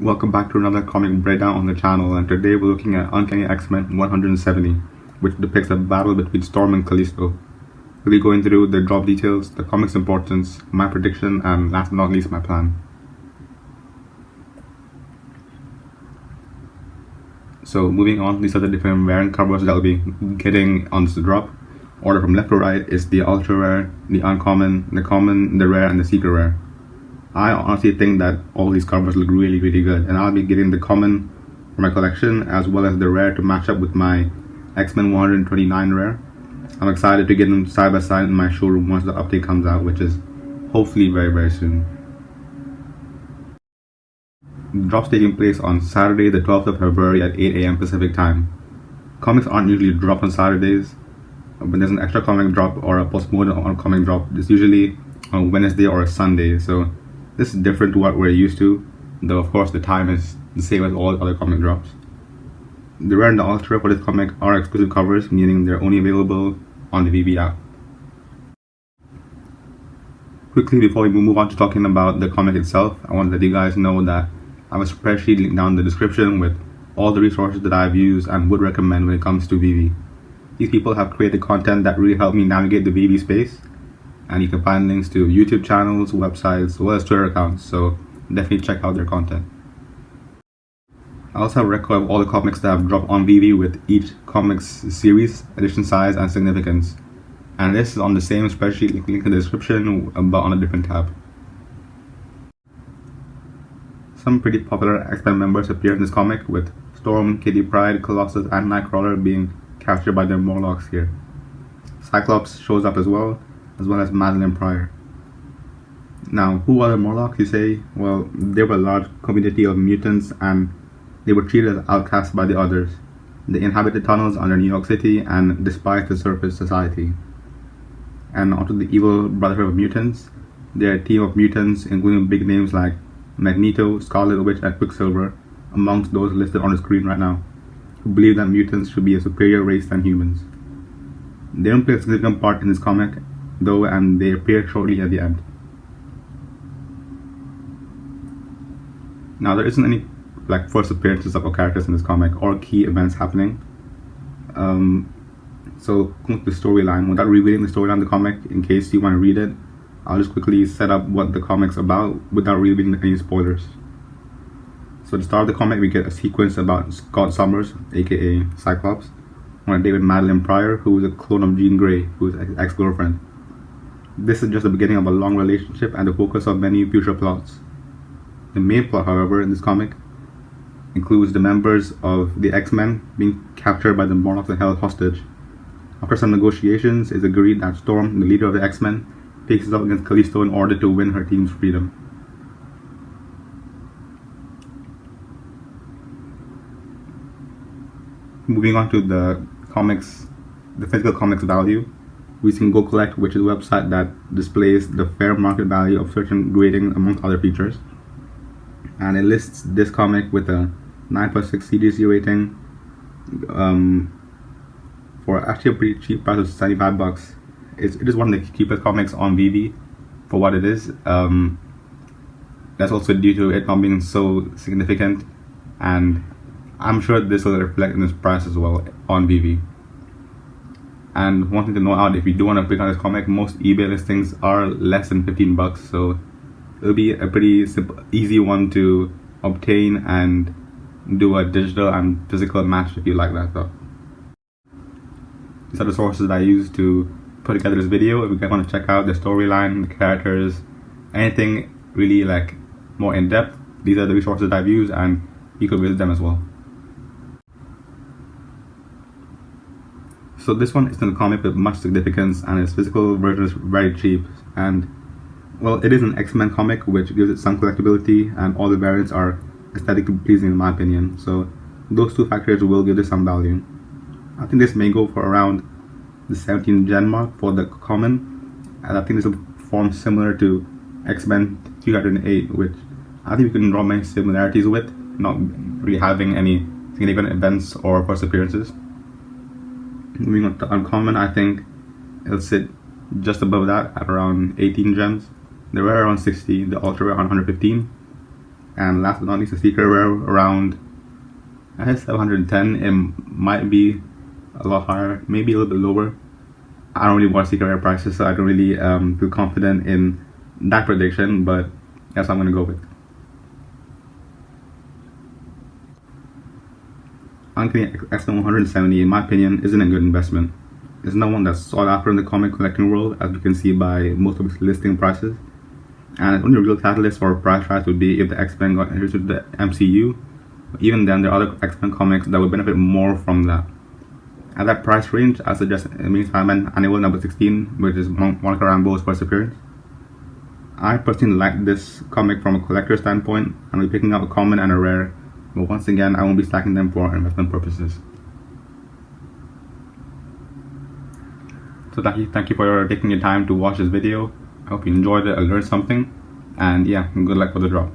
Welcome back to another comic breakdown on the channel, and today we're looking at Uncanny X-Men 170, which depicts a battle between Storm and Callisto. We'll be going through the drop details, the comic's importance, my prediction, and last but not least, my plan. So moving on, these are the different variant covers that we'll be getting on this drop. Order from left to right is the ultra rare, the uncommon, the common, the rare, and the secret rare. I honestly think that all these covers look really good, and I'll be getting the common for my collection as well as the rare to match up with my X-Men 129 rare. I'm excited to get them side by side in my showroom once the update comes out, which is hopefully very soon. The drop's taking place on Saturday the 12th of February at 8 AM Pacific time. Comics aren't usually dropped on Saturdays. When there's an extra comic drop or a postmortem on a comic drop, it's usually on Wednesday or a Sunday, so this is different to what we're used to, though of course the time is the same as all other comic drops. The rare and the ultra for this comic are exclusive covers, meaning they're only available on the VeVe app. Quickly, before we move on to talking about the comic itself, I want to let you guys know that I have a spreadsheet linked down in the description with all the resources that I've used and would recommend when it comes to VeVe. These people have created content that really helped me navigate the VeVe space, and you can find links to YouTube channels, websites, as well as Twitter accounts, so definitely check out their content. I also have a record of all the comics that have dropped on VeVe with each comics series, edition size, and significance. And this is on the same spreadsheet link in the description, but on a different tab. Some pretty popular X-Men members appear in this comic, with Storm, Kitty Pryde, Colossus, and Nightcrawler being captured by their Morlocks here. Cyclops shows up as well as Madeline Pryor. Now, who are the Morlocks, you say? Well, they were a large community of mutants and they were treated as outcasts by the others. They inhabited tunnels under New York City and despised the surface society. And onto the evil Brotherhood of Mutants. They're a team of mutants, including big names like Magneto, Scarlet Witch, and Quicksilver, amongst those listed on the screen right now, who believe that mutants should be a superior race than humans. They don't play a significant part in this comic, though, and they appear shortly at the end. Now, there isn't any first appearances of our characters in this comic or key events happening. So the storyline, without revealing the storyline of the comic, in case you want to read it, I'll just quickly set up what the comic's about without revealing any spoilers. So at the start of the comic, we get a sequence about Scott Summers, aka Cyclops, on a date with Madeline Pryor, who is a clone of Jean Grey, who is an ex-girlfriend. This is just the beginning of a long relationship and the focus of many future plots. The main plot, however, in this comic includes the members of the X-Men being captured by the Morlocks and held hostage. After some negotiations, it's agreed that Storm, the leader of the X-Men, faces up against Callisto in order to win her team's freedom. Moving on to the physical comics value, we can Go Collect, which is a website that displays the fair market value of certain grading amongst other features. And it lists this comic with a 9.6 CGC rating for actually a pretty cheap price of $75. It is one of the cheapest comics on VeVe for what it is. That's also due to it not being so significant, and I'm sure this will reflect in this price as well on VeVe. And one thing to note out, if you do want to pick up this comic, most eBay listings are less than $15, so it'll be a pretty simple, easy one to obtain and do a digital and physical match if you like that stuff. These are the sources that I used to put together this video. If you guys want to check out the storyline, the characters, anything really more in depth, these are the resources that I've used, and you could visit them as well. So this one isn't a comic with much significance, and its physical version is very cheap, and well, it is an X-Men comic, which gives it some collectability, and all the variants are aesthetically pleasing in my opinion, so those two factors will give this some value. I think this may go for around the 17 gen mark for the common, and I think this will form similar to X-Men 308, which I think we can draw many similarities with, not really having any significant events or first appearances. Moving on to uncommon, I think it'll sit just above that at around 18 gems. The rare around 60, the ultra rare around 115. And last but not least, a secret rare around, I guess, 710. It might be a lot higher, maybe a little bit lower. I don't really watch secret rare prices, so I don't really feel confident in that prediction, but that's what I'm going to go with. Uncanny X-Men 170, in my opinion, isn't a good investment. It's not one that's sought after in the comic collecting world, as we can see by most of its listing prices. And the only real catalyst for a price rise would be if the X-Men got introduced to the MCU. But even then, there are other X-Men comics that would benefit more from that. At that price range, I suggest Amazing Spider-Man Annual number 16, which is Monica Rambeau's first appearance. I personally like this comic from a collector standpoint. I'll be picking up a common and a rare, but once again, I won't be stacking them for investment purposes. So thank you for taking your time to watch this video. I hope you enjoyed it and learned something. And yeah, good luck with the drop.